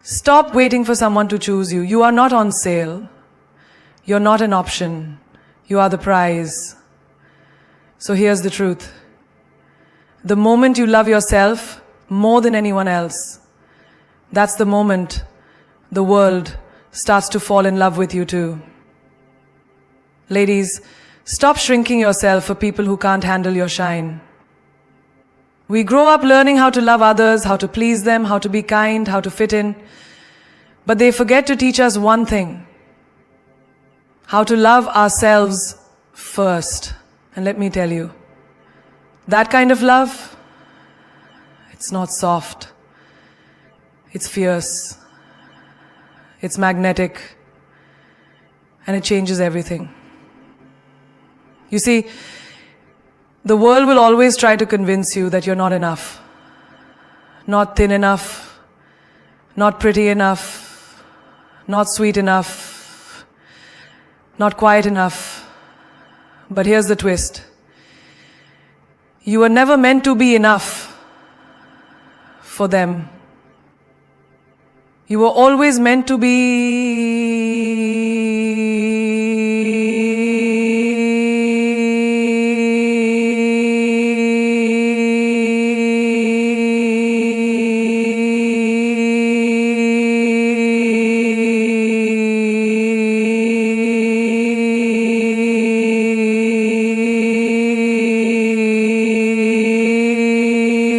Stop waiting for someone to choose you. You are not on sale. You're not an option. You are the prize. So here's the truth. The moment you love yourself more than anyone else, that's the moment the world starts to fall in love with you too. Ladies, stop shrinking yourself for people who can't handle your shine. We grow up learning how to love others, how to please them, how to be kind, how to fit in. But they forget to teach us one thing: how to love ourselves first. And let me tell you, that kind of love, it's not soft. It's fierce. It's magnetic. And it changes everything. You see, the world will always try to convince you that you're not enough. Not thin enough. Not pretty enough. Not sweet enough. Not quiet enough. But here's the twist. You were never meant to be enough for them. You were always meant to be.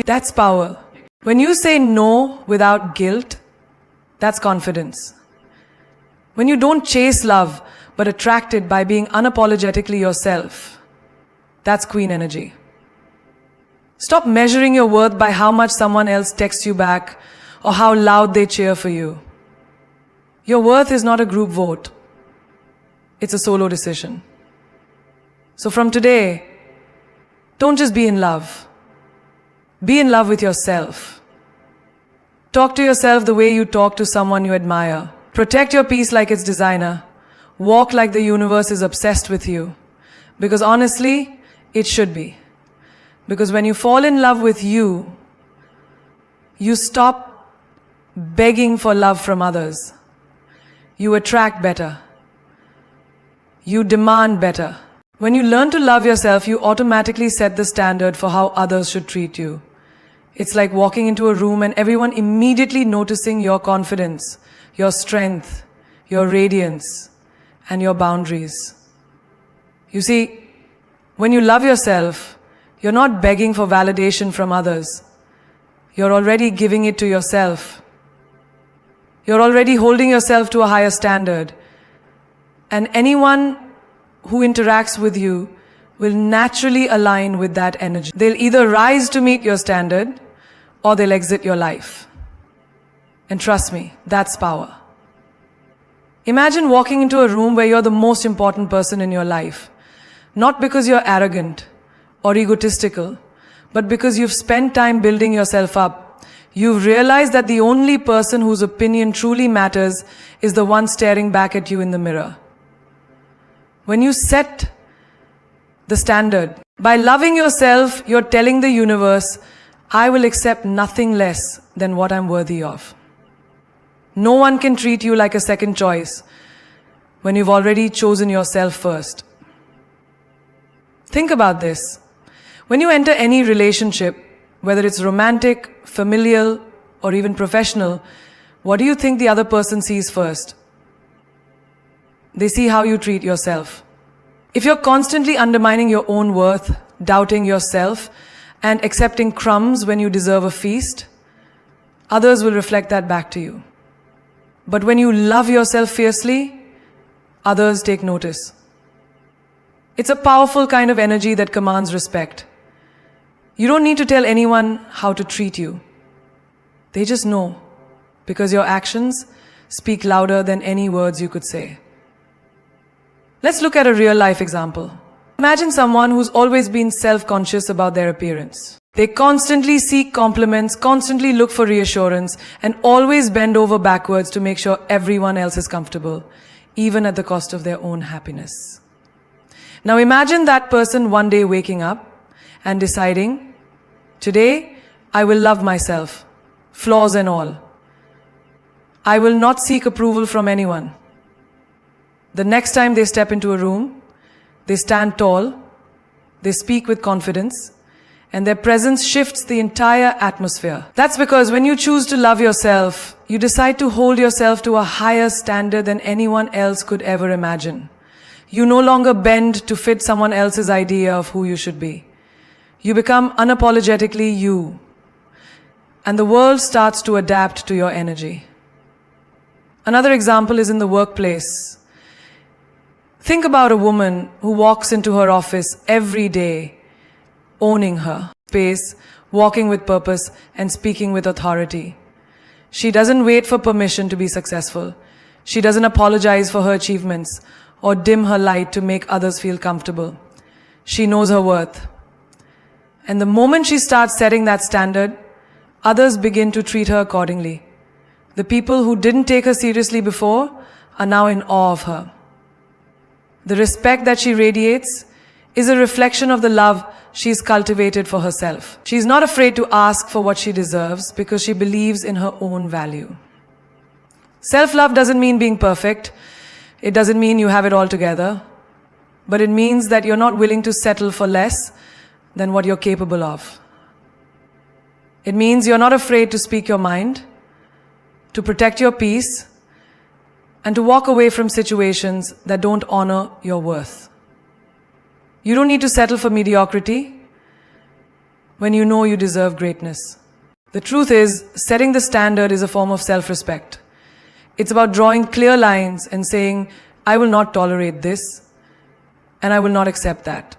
That's power. When you say no without guilt, that's confidence. When you don't chase love, but attract it by being unapologetically yourself, that's queen energy. Stop measuring your worth by how much someone else texts you back or how loud they cheer for you. Your worth is not a group vote. It's a solo decision. So from today, don't just be in love. Be in love with yourself. Talk to yourself the way you talk to someone you admire. Protect your peace like it's designer. Walk like the universe is obsessed with you. Because honestly, it should be. Because when you fall in love with you, you stop begging for love from others. You attract better. You demand better. When you learn to love yourself, you automatically set the standard for how others should treat you. It's like walking into a room and everyone immediately noticing your confidence, your strength, your radiance, and your boundaries. You see, when you love yourself, you're not begging for validation from others. You're already giving it to yourself. You're already holding yourself to a higher standard. And anyone who interacts with you will naturally align with that energy. They'll either rise to meet your standard or they'll exit your life. And trust me, that's power. Imagine walking into a room where you're the most important person in your life. Not because you're arrogant or egotistical, but because you've spent time building yourself up. You've realized that the only person whose opinion truly matters is the one staring back at you in the mirror. When you set the standard, by loving yourself, you're telling the universe, I will accept nothing less than what I'm worthy of. No one can treat you like a second choice when you've already chosen yourself first. Think about this. When you enter any relationship, whether it's romantic, familial, or even professional, what do you think the other person sees first? They see how you treat yourself. If you're constantly undermining your own worth, doubting yourself, and accepting crumbs when you deserve a feast, others will reflect that back to you. But when you love yourself fiercely, others take notice. It's a powerful kind of energy that commands respect. You don't need to tell anyone how to treat you. They just know, because your actions speak louder than any words you could say. Let's look at a real-life example. Imagine someone who's always been self-conscious about their appearance. They constantly seek compliments, constantly look for reassurance, and always bend over backwards to make sure everyone else is comfortable, even at the cost of their own happiness. Now imagine that person one day waking up and deciding, today I will love myself, flaws and all. I will not seek approval from anyone. The next time they step into a room, they stand tall, they speak with confidence, and their presence shifts the entire atmosphere. That's because when you choose to love yourself, you decide to hold yourself to a higher standard than anyone else could ever imagine. You no longer bend to fit someone else's idea of who you should be. You become unapologetically you, and the world starts to adapt to your energy. Another example is in the workplace. Think about a woman who walks into her office every day, owning her space, walking with purpose, and speaking with authority. She doesn't wait for permission to be successful. She doesn't apologize for her achievements or dim her light to make others feel comfortable. She knows her worth. And the moment she starts setting that standard, others begin to treat her accordingly. The people who didn't take her seriously before are now in awe of her. The respect that she radiates is a reflection of the love she's cultivated for herself. She's not afraid to ask for what she deserves because she believes in her own value. Self-love doesn't mean being perfect. It doesn't mean you have it all together. But it means that you're not willing to settle for less than what you're capable of. It means you're not afraid to speak your mind, to protect your peace, and to walk away from situations that don't honor your worth. You don't need to settle for mediocrity when you know you deserve greatness. The truth is, setting the standard is a form of self-respect. It's about drawing clear lines and saying, I will not tolerate this, and I will not accept that.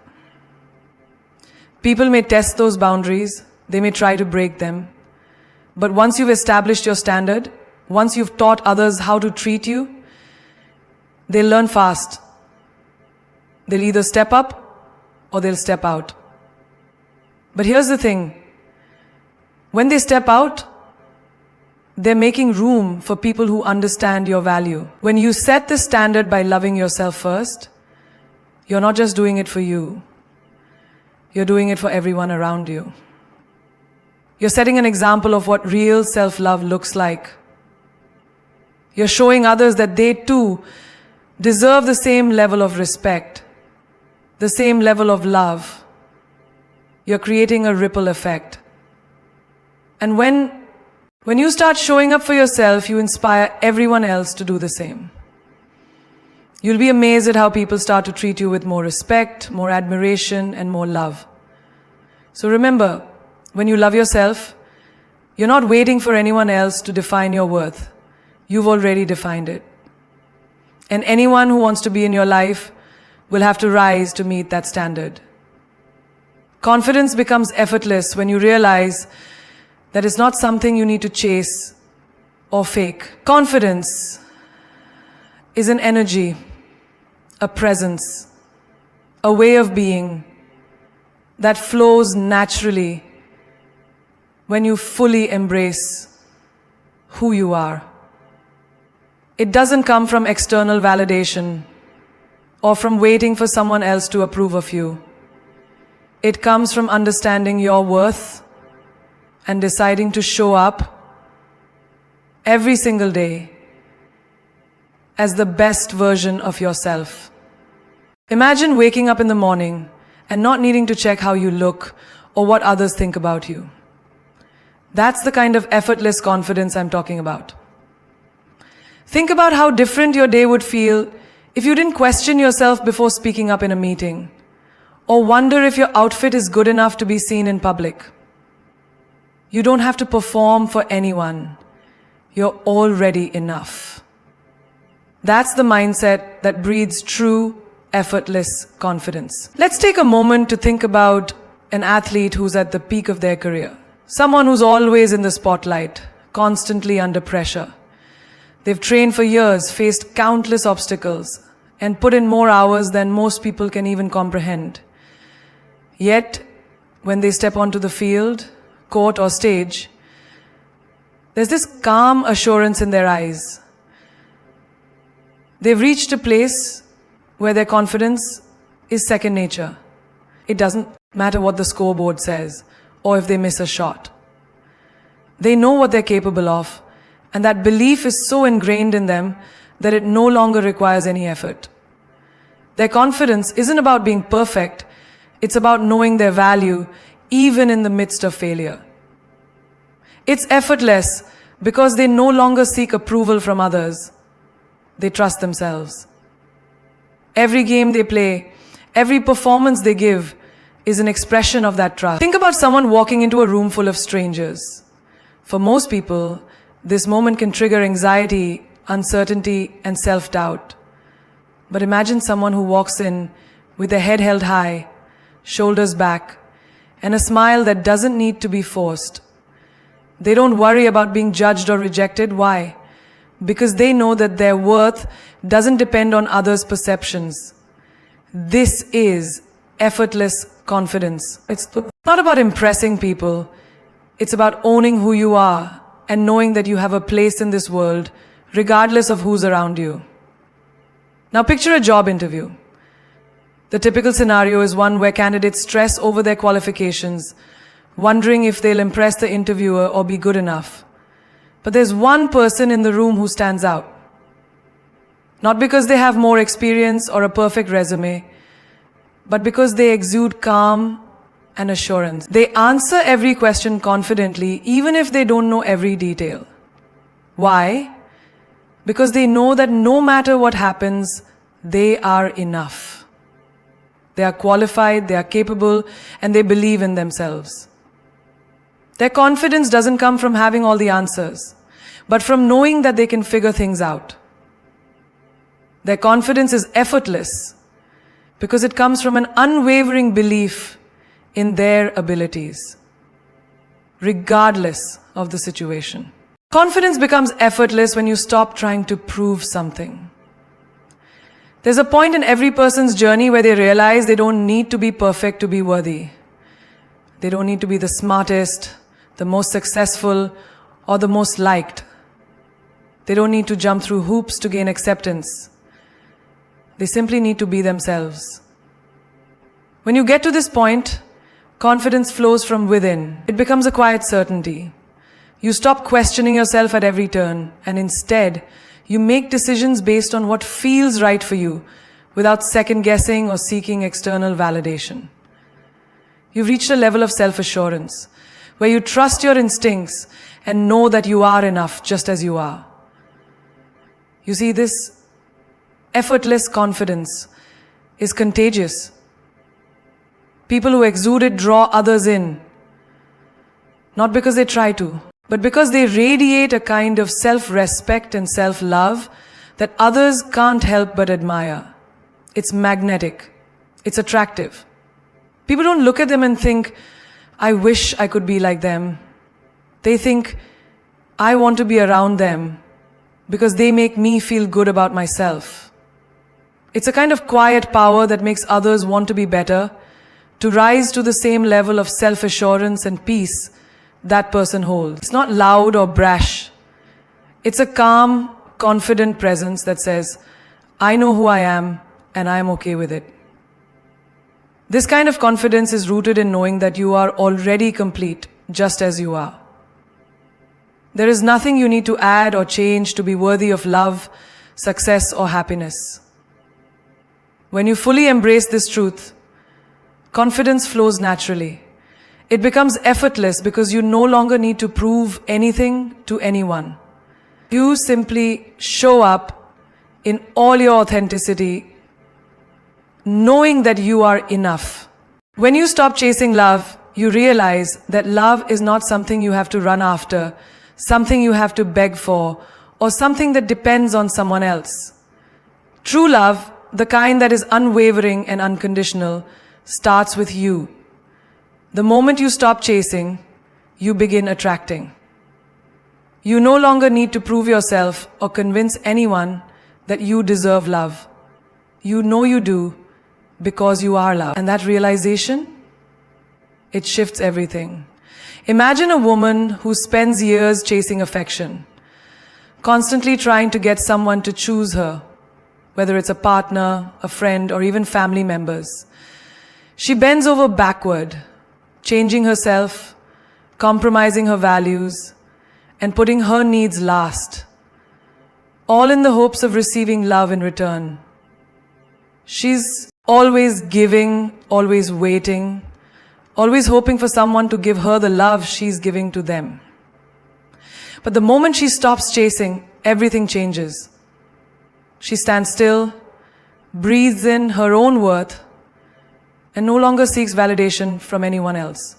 People may test those boundaries, they may try to break them, but once you've established your standard, once you've taught others how to treat you, they'll learn fast. They'll either step up or they'll step out. But here's the thing. When they step out, they're making room for people who understand your value. When you set the standard by loving yourself first, you're not just doing it for you. You're doing it for everyone around you. You're setting an example of what real self-love looks like. You're showing others that they too deserve the same level of respect, the same level of love. You're creating a ripple effect. And when you start showing up for yourself, you inspire everyone else to do the same. You'll be amazed at how people start to treat you with more respect, more admiration, and more love. So remember, when you love yourself, you're not waiting for anyone else to define your worth. You've already defined it. And anyone who wants to be in your life will have to rise to meet that standard. Confidence becomes effortless when you realize that it's not something you need to chase or fake. Confidence is an energy, a presence, a way of being that flows naturally when you fully embrace who you are. It doesn't come from external validation or from waiting for someone else to approve of you. It comes from understanding your worth and deciding to show up every single day as the best version of yourself. Imagine waking up in the morning and not needing to check how you look or what others think about you. That's the kind of effortless confidence I'm talking about. Think about how different your day would feel if you didn't question yourself before speaking up in a meeting, or wonder if your outfit is good enough to be seen in public. You don't have to perform for anyone. You're already enough. That's the mindset that breeds true, effortless confidence. Let's take a moment to think about an athlete who's at the peak of their career. Someone who's always in the spotlight, constantly under pressure. They've trained for years, faced countless obstacles, and put in more hours than most people can even comprehend. Yet, when they step onto the field, court, or stage, there's this calm assurance in their eyes. They've reached a place where their confidence is second nature. It doesn't matter what the scoreboard says or if they miss a shot. They know what they're capable of, And that belief is so ingrained in them that it no longer requires any effort. Their confidence isn't about being perfect, it's about knowing their value even in the midst of failure. It's effortless because they no longer seek approval from others. They trust themselves. Every game they play, every performance they give is an expression of that trust. Think about someone walking into a room full of strangers. For most people, this moment can trigger anxiety, uncertainty, and self-doubt. But imagine someone who walks in with their head held high, shoulders back, and a smile that doesn't need to be forced. They don't worry about being judged or rejected. Why? Because they know that their worth doesn't depend on others' perceptions. This is effortless confidence. It's not about impressing people. It's about owning who you are and knowing that you have a place in this world, regardless of who's around you. Now picture a job interview. The typical scenario is one where candidates stress over their qualifications, wondering if they'll impress the interviewer or be good enough. But there's one person in the room who stands out. Not because they have more experience or a perfect resume, but because they exude calm and assurance. They answer every question confidently, even if they don't know every detail. Why? Because they know that no matter what happens, they are enough. They are qualified, they are capable, and they believe in themselves. Their confidence doesn't come from having all the answers, but from knowing that they can figure things out. Their confidence is effortless because it comes from an unwavering belief in their abilities, regardless of the situation. Confidence becomes effortless when you stop trying to prove something. There's a point in every person's journey where they realize they don't need to be perfect to be worthy. They don't need to be the smartest, the most successful, or the most liked. They don't need to jump through hoops to gain acceptance. They simply need to be themselves. When you get to this point, confidence flows from within. It becomes a quiet certainty. You stop questioning yourself at every turn, and instead, you make decisions based on what feels right for you, without second-guessing or seeking external validation. You've reached a level of self-assurance, where you trust your instincts and know that you are enough just as you are. You see, this effortless confidence is contagious. People who exude it draw others in, not because they try to, but because they radiate a kind of self-respect and self-love that others can't help but admire. It's magnetic. It's attractive. People don't look at them and think, I wish I could be like them. They think, I want to be around them because they make me feel good about myself. It's a kind of quiet power that makes others want to be better, to rise to the same level of self-assurance and peace that person holds. It's not loud or brash. It's a calm, confident presence that says, I know who I am and I am okay with it. This kind of confidence is rooted in knowing that you are already complete, just as you are. There is nothing you need to add or change to be worthy of love, success, or happiness. When you fully embrace this truth, confidence flows naturally. It becomes effortless because you no longer need to prove anything to anyone. You simply show up in all your authenticity, knowing that you are enough. When you stop chasing love, you realize that love is not something you have to run after, something you have to beg for, or something that depends on someone else. True love, the kind that is unwavering and unconditional, starts with you. The moment you stop chasing, you begin attracting. You no longer need to prove yourself or convince anyone that you deserve love. You know you do because you are loved. And that realization, it shifts everything. Imagine a woman who spends years chasing affection, constantly trying to get someone to choose her, whether it's a partner, a friend, or even family members. She bends over backward, changing herself, compromising her values, and putting her needs last, all in the hopes of receiving love in return. She's always giving, always waiting, always hoping for someone to give her the love she's giving to them. But the moment she stops chasing, everything changes. She stands still, breathes in her own worth, and no longer seeks validation from anyone else.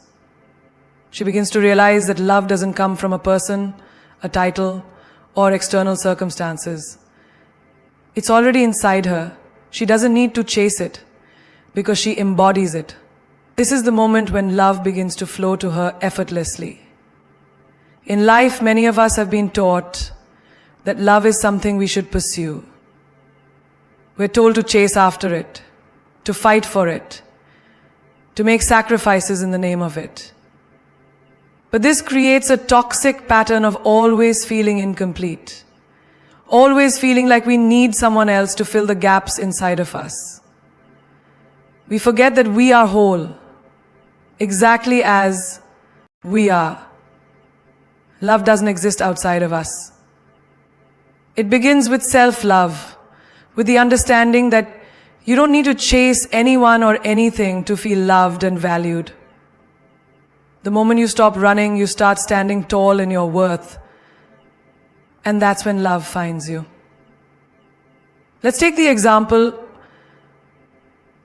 She begins to realize that love doesn't come from a person, a title, or external circumstances. It's already inside her. She doesn't need to chase it because she embodies it. This is the moment when love begins to flow to her effortlessly. In life, many of us have been taught that love is something we should pursue. We're told to chase after it, to fight for it, to make sacrifices in the name of it. But this creates a toxic pattern of always feeling incomplete, always feeling like we need someone else to fill the gaps inside of us. We forget that we are whole, exactly as we are. Love doesn't exist outside of us. It begins with self-love, with the understanding that you don't need to chase anyone or anything to feel loved and valued. The moment you stop running, you start standing tall in your worth. And that's when love finds you. Let's take the example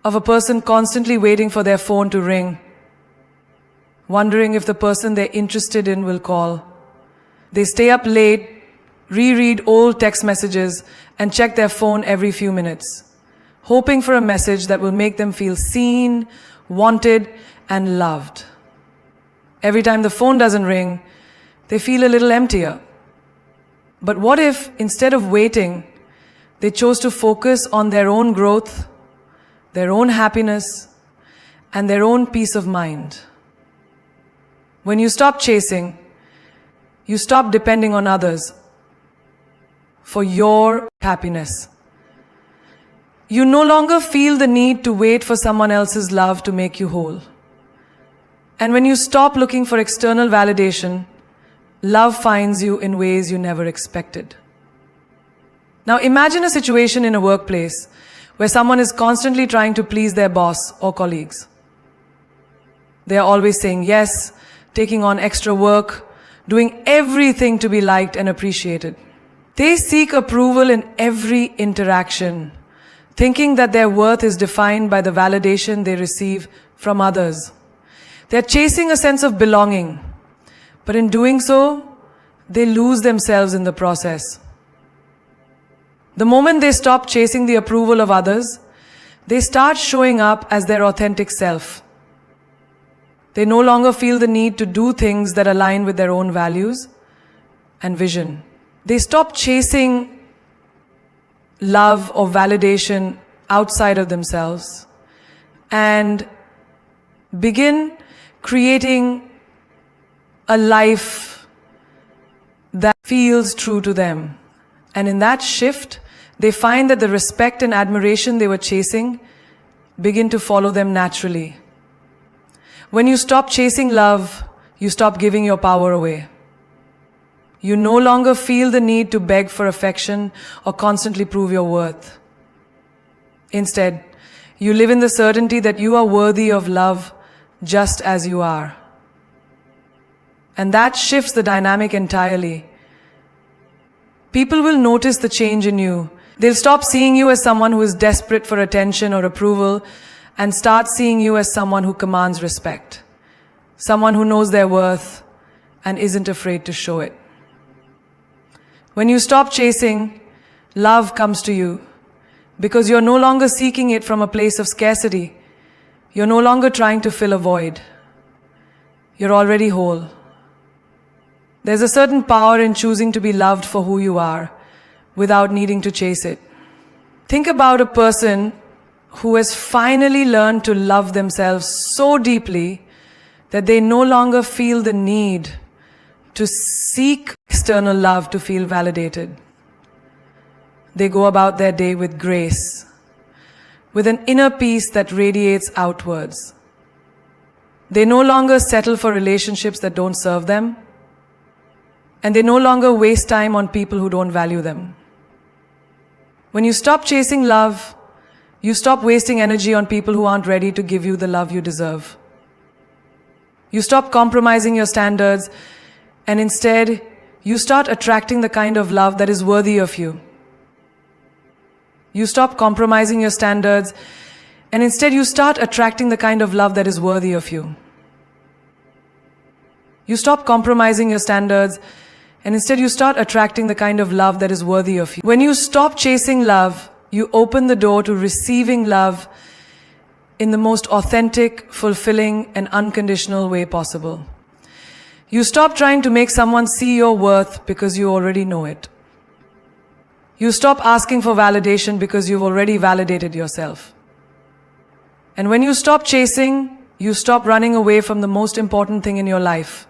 of a person constantly waiting for their phone to ring, wondering if the person they're interested in will call. They stay up late, reread old text messages, and check their phone every few minutes, hoping for a message that will make them feel seen, wanted, and loved. Every time the phone doesn't ring, they feel a little emptier. But what if, instead of waiting, they chose to focus on their own growth, their own happiness, and their own peace of mind? When you stop chasing, you stop depending on others for your happiness. You no longer feel the need to wait for someone else's love to make you whole. And when you stop looking for external validation, love finds you in ways you never expected. Now imagine a situation in a workplace where someone is constantly trying to please their boss or colleagues. They are always saying yes, taking on extra work, doing everything to be liked and appreciated. They seek approval in every interaction, thinking that their worth is defined by the validation they receive from others. They're chasing a sense of belonging, but in doing so, they lose themselves in the process. The moment they stop chasing the approval of others, they start showing up as their authentic self. They no longer feel the need to do things that align with their own values and vision. They stop chasing love or validation outside of themselves and begin creating a life that feels true to them. And in that shift, they find that the respect and admiration they were chasing begin to follow them naturally. When you stop chasing love, you stop giving your power away. You no longer feel the need to beg for affection or constantly prove your worth. Instead, you live in the certainty that you are worthy of love just as you are. And that shifts the dynamic entirely. People will notice the change in you. They'll stop seeing you as someone who is desperate for attention or approval and start seeing you as someone who commands respect, someone who knows their worth and isn't afraid to show it. When you stop chasing, love comes to you because you're no longer seeking it from a place of scarcity. You're no longer trying to fill a void. You're already whole. There's a certain power in choosing to be loved for who you are without needing to chase it. Think about a person who has finally learned to love themselves so deeply that they no longer feel the need to seek external love to feel validated. They go about their day with grace, with an inner peace that radiates outwards. They no longer settle for relationships that don't serve them, and they no longer waste time on people who don't value them. When you stop chasing love, you stop wasting energy on people who aren't ready to give you the love you deserve. You stop compromising your standards, and instead, you start attracting the kind of love that is worthy of you. You stop compromising your standards, and instead you start attracting the kind of love that is worthy of you. You stop compromising your standards, and instead you start attracting the kind of love that is worthy of you. When you stop chasing love, you open the door to receiving love in the most authentic, fulfilling, and unconditional way possible. You stop trying to make someone see your worth because you already know it. You stop asking for validation because you've already validated yourself. And when you stop chasing, you stop running away from the most important thing in your life,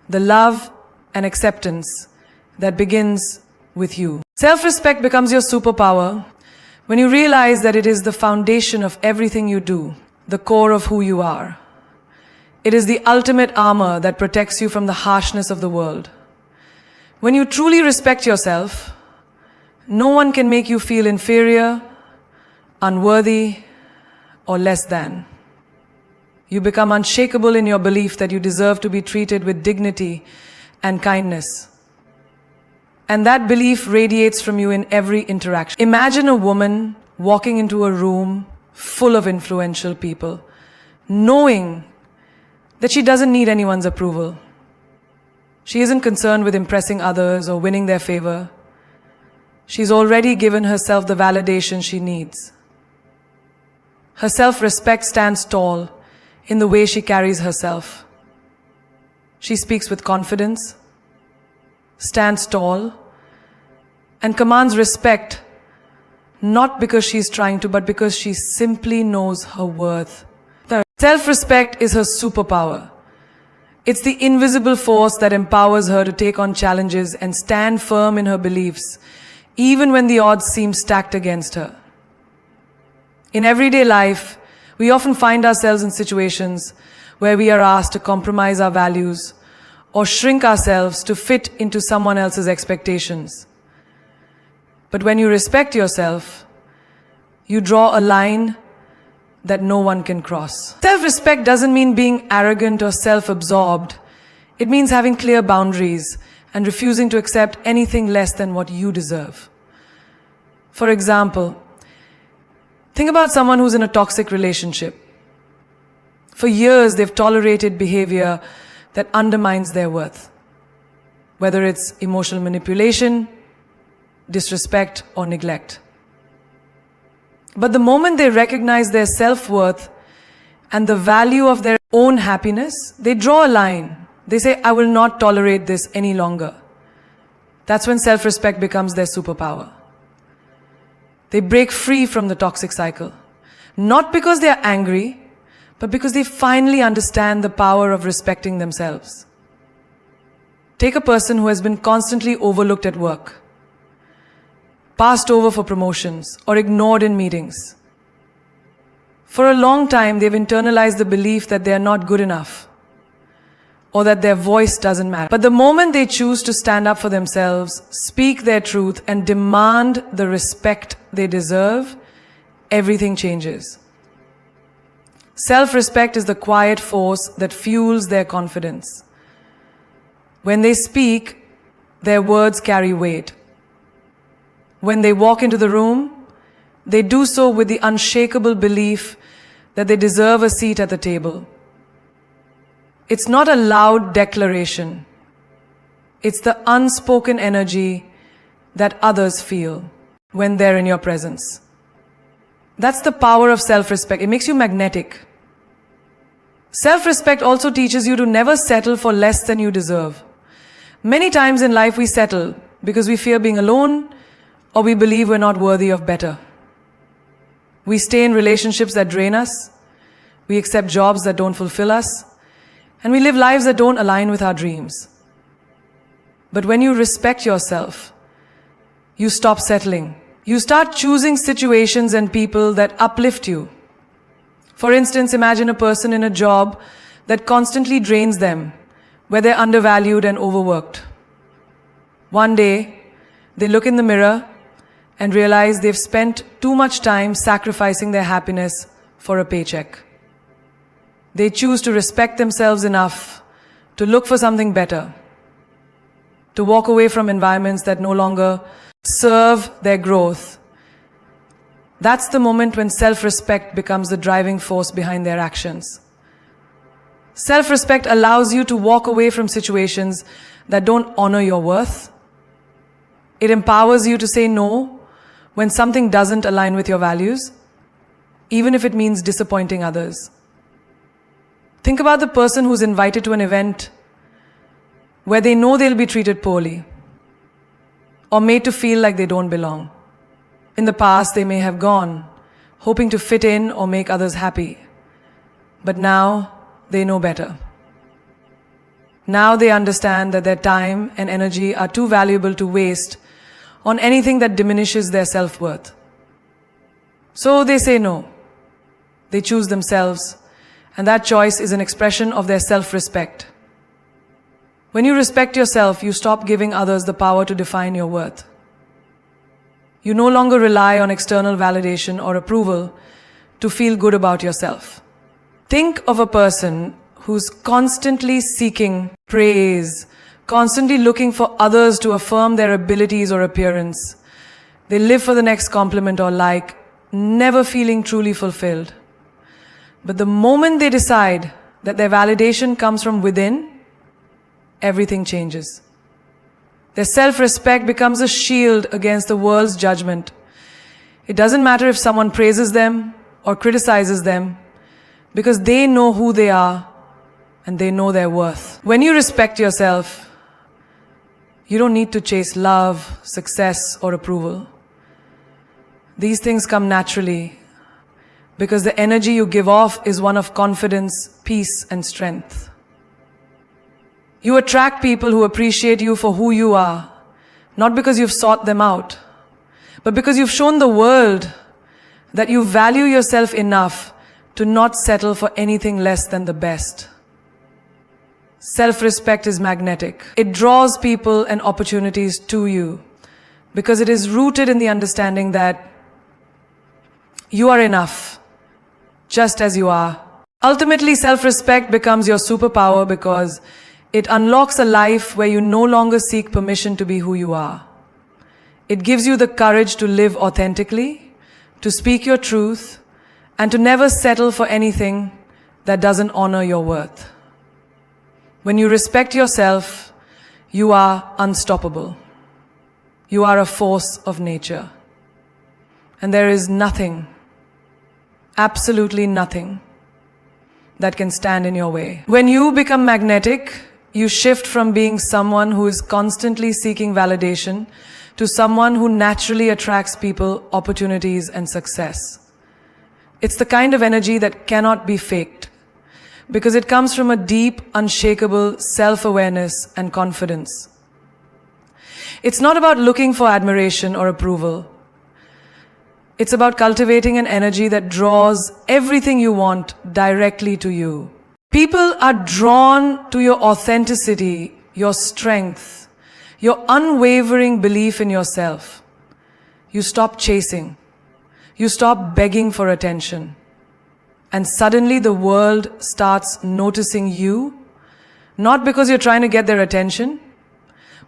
the love and acceptance that begins with you. Self-respect becomes your superpower when you realize that it is the foundation of everything you do, the core of who you are. It is the ultimate armor that protects you from the harshness of the world. When you truly respect yourself, no one can make you feel inferior, unworthy, or less than. You become unshakable in your belief that you deserve to be treated with dignity and kindness. And that belief radiates from you in every interaction. Imagine a woman walking into a room full of influential people, knowing that she doesn't need anyone's approval. She isn't concerned with impressing others or winning their favor. She's already given herself the validation she needs. Her self-respect stands tall in the way she carries herself. She speaks with confidence, stands tall, and commands respect, not because she's trying to, but because she simply knows her worth. Self-respect is her superpower. It's the invisible force that empowers her to take on challenges and stand firm in her beliefs, even when the odds seem stacked against her. In everyday life, we often find ourselves in situations where we are asked to compromise our values or shrink ourselves to fit into someone else's expectations. But when you respect yourself, you draw a line that no one can cross. Self-respect doesn't mean being arrogant or self-absorbed. It means having clear boundaries and refusing to accept anything less than what you deserve. For example, think about someone who's in a toxic relationship. For years, they've tolerated behavior that undermines their worth, whether it's emotional manipulation, disrespect, or neglect. But the moment they recognize their self-worth and the value of their own happiness, they draw a line. They say, I will not tolerate this any longer. That's when self-respect becomes their superpower. They break free from the toxic cycle. Not because they are angry, but because they finally understand the power of respecting themselves. Take a person who has been constantly overlooked at work, passed over for promotions, or ignored in meetings. For a long time, they've internalized the belief that they are not good enough, or that their voice doesn't matter. But the moment they choose to stand up for themselves, speak their truth, and demand the respect they deserve, everything changes. Self-respect is the quiet force that fuels their confidence. When they speak, their words carry weight. When they walk into the room, they do so with the unshakable belief that they deserve a seat at the table. It's not a loud declaration. It's the unspoken energy that others feel when they're in your presence. That's the power of self-respect. It makes you magnetic. Self-respect also teaches you to never settle for less than you deserve. Many times in life we settle because we fear being alone, or we believe we're not worthy of better. We stay in relationships that drain us, we accept jobs that don't fulfill us, and we live lives that don't align with our dreams. But when you respect yourself, you stop settling. You start choosing situations and people that uplift you. For instance, imagine a person in a job that constantly drains them, where they're undervalued and overworked. One day, they look in the mirror and realize they've spent too much time sacrificing their happiness for a paycheck. They choose to respect themselves enough to look for something better, to walk away from environments that no longer serve their growth. That's the moment when self-respect becomes the driving force behind their actions. Self-respect allows you to walk away from situations that don't honor your worth. It empowers you to say no when something doesn't align with your values, even if it means disappointing others. Think about the person who's invited to an event where they know they'll be treated poorly or made to feel like they don't belong. In the past, they may have gone, hoping to fit in or make others happy. But now, they know better. Now they understand that their time and energy are too valuable to waste on anything that diminishes their self-worth. So they say no. They choose themselves, and that choice is an expression of their self-respect. When you respect yourself, you stop giving others the power to define your worth. You no longer rely on external validation or approval to feel good about yourself. Think of a person who's constantly seeking praise, constantly looking for others to affirm their abilities or appearance. They live for the next compliment or like, never feeling truly fulfilled. But the moment they decide that their validation comes from within, everything changes. Their self-respect becomes a shield against the world's judgment. It doesn't matter if someone praises them or criticizes them, because they know who they are and they know their worth. When you respect yourself, you don't need to chase love, success, or approval. These things come naturally because the energy you give off is one of confidence, peace, and strength. You attract people who appreciate you for who you are, not because you've sought them out, but because you've shown the world that you value yourself enough to not settle for anything less than the best. Self-respect is magnetic. It draws people and opportunities to you because it is rooted in the understanding that you are enough, just as you are. Ultimately, self-respect becomes your superpower because it unlocks a life where you no longer seek permission to be who you are. It gives you the courage to live authentically, to speak your truth, and to never settle for anything that doesn't honor your worth. When you respect yourself, you are unstoppable. You are a force of nature. And there is nothing, absolutely nothing, that can stand in your way. When you become magnetic, you shift from being someone who is constantly seeking validation to someone who naturally attracts people, opportunities, and success. It's the kind of energy that cannot be faked because it comes from a deep, unshakable self-awareness and confidence. It's not about looking for admiration or approval. It's about cultivating an energy that draws everything you want directly to you. People are drawn to your authenticity, your strength, your unwavering belief in yourself. You stop chasing. You stop begging for attention. And suddenly the world starts noticing you, not because you're trying to get their attention,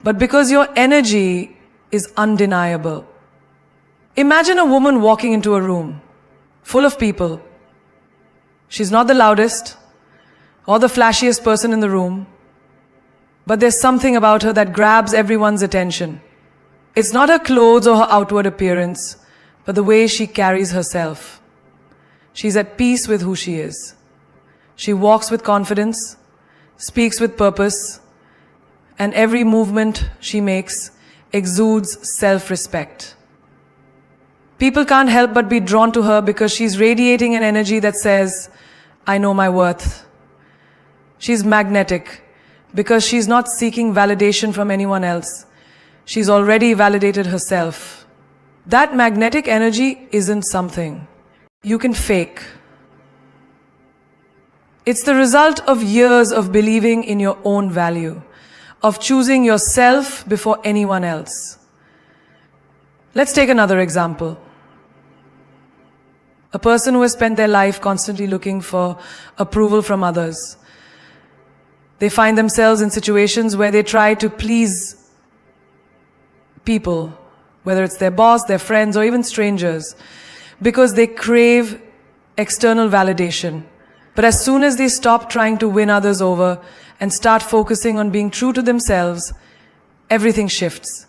but because your energy is undeniable. Imagine a woman walking into a room full of people. She's not the loudest or the flashiest person in the room, but there's something about her that grabs everyone's attention. It's not her clothes or her outward appearance, but the way she carries herself. She's at peace with who she is. She walks with confidence, speaks with purpose, and every movement she makes exudes self-respect. People can't help but be drawn to her because she's radiating an energy that says, I know my worth. She's magnetic because she's not seeking validation from anyone else. She's already validated herself. That magnetic energy isn't something you can fake. It's the result of years of believing in your own value, of choosing yourself before anyone else. Let's take another example. A person who has spent their life constantly looking for approval from others. They find themselves in situations where they try to please people, whether it's their boss, their friends, or even strangers, because they crave external validation. But as soon as they stop trying to win others over and start focusing on being true to themselves, everything shifts.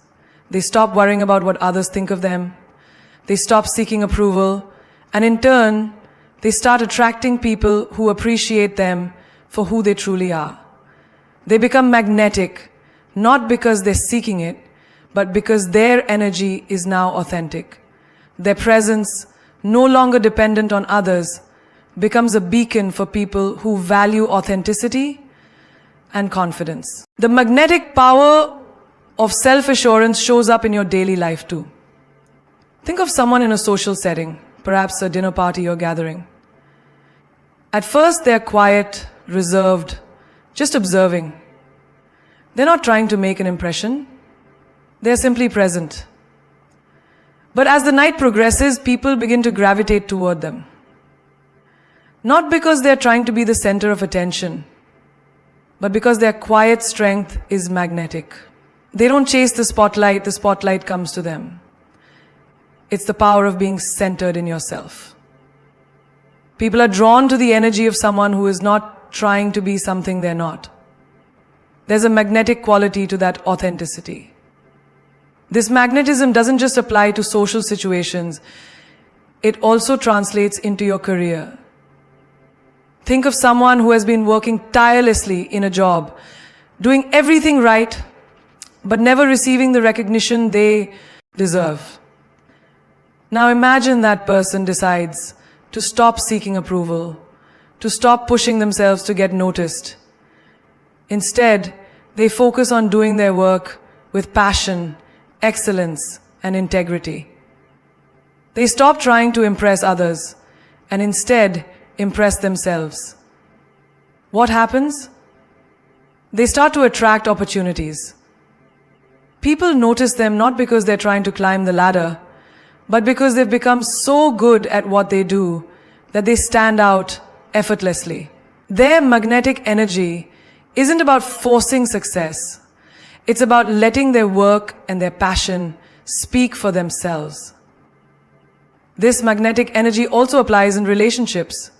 They stop worrying about what others think of them. They stop seeking approval. And in turn, they start attracting people who appreciate them for who they truly are. They become magnetic, not because they're seeking it, but because their energy is now authentic. Their presence, no longer dependent on others, becomes a beacon for people who value authenticity and confidence. The magnetic power of self-assurance shows up in your daily life too. Think of someone in a social setting, perhaps a dinner party or gathering. At first, they're quiet, reserved, just observing. They're not trying to make an impression. They're simply present. But as the night progresses, people begin to gravitate toward them. Not because they're trying to be the center of attention, but because their quiet strength is magnetic. They don't chase the spotlight comes to them. It's the power of being centered in yourself. People are drawn to the energy of someone who is not trying to be something they're not. There's a magnetic quality to that authenticity. This magnetism doesn't just apply to social situations, it also translates into your career. Think of someone who has been working tirelessly in a job, doing everything right, but never receiving the recognition they deserve. Now imagine that person decides to stop seeking approval, to stop pushing themselves to get noticed. Instead, they focus on doing their work with passion, excellence, and integrity. They stop trying to impress others and instead impress themselves. What happens? They start to attract opportunities. People notice them not because they're trying to climb the ladder, but because they've become so good at what they do that they stand out effortlessly. Their magnetic energy isn't about forcing success. It's about letting their work and their passion speak for themselves. This magnetic energy also applies in relationships.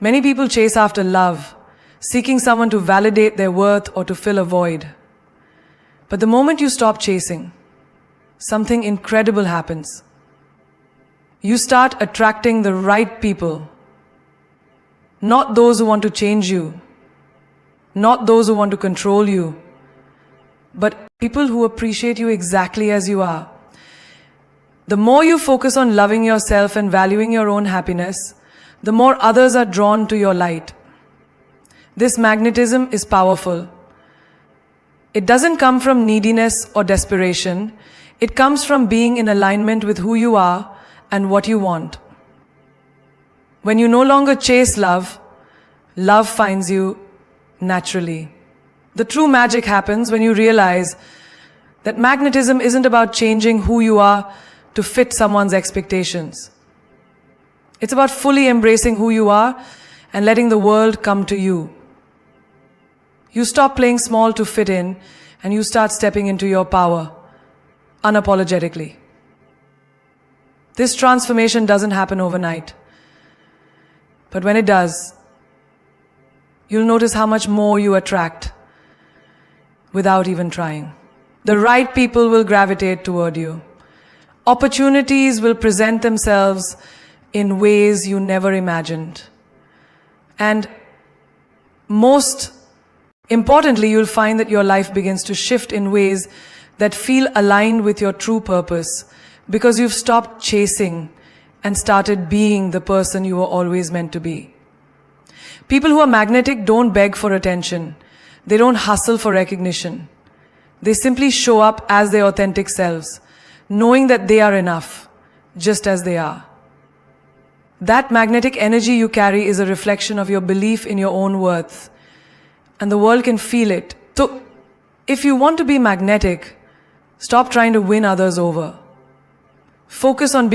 Many people chase after love, seeking someone to validate their worth or to fill a void. But the moment you stop chasing, something incredible happens. You start attracting the right people, not those who want to change you, not those who want to control you, but people who appreciate you exactly as you are. The more you focus on loving yourself and valuing your own happiness, the more others are drawn to your light. This magnetism is powerful. It doesn't come from neediness or desperation. It comes from being in alignment with who you are and what you want. When you no longer chase love, love finds you naturally. The true magic happens when you realize that magnetism isn't about changing who you are to fit someone's expectations. It's about fully embracing who you are and letting the world come to you. You stop playing small to fit in and you start stepping into your power, unapologetically. This transformation doesn't happen overnight. But when it does, you'll notice how much more you attract without even trying. The right people will gravitate toward you. Opportunities will present themselves in ways you never imagined. And most importantly, you'll find that your life begins to shift in ways that feel aligned with your true purpose because you've stopped chasing and started being the person you were always meant to be. People who are magnetic don't beg for attention. They don't hustle for recognition. They simply show up as their authentic selves, knowing that they are enough, just as they are. That magnetic energy you carry is a reflection of your belief in your own worth, and the world can feel it. So, If you want to be magnetic, stop trying to win others over. Focus on being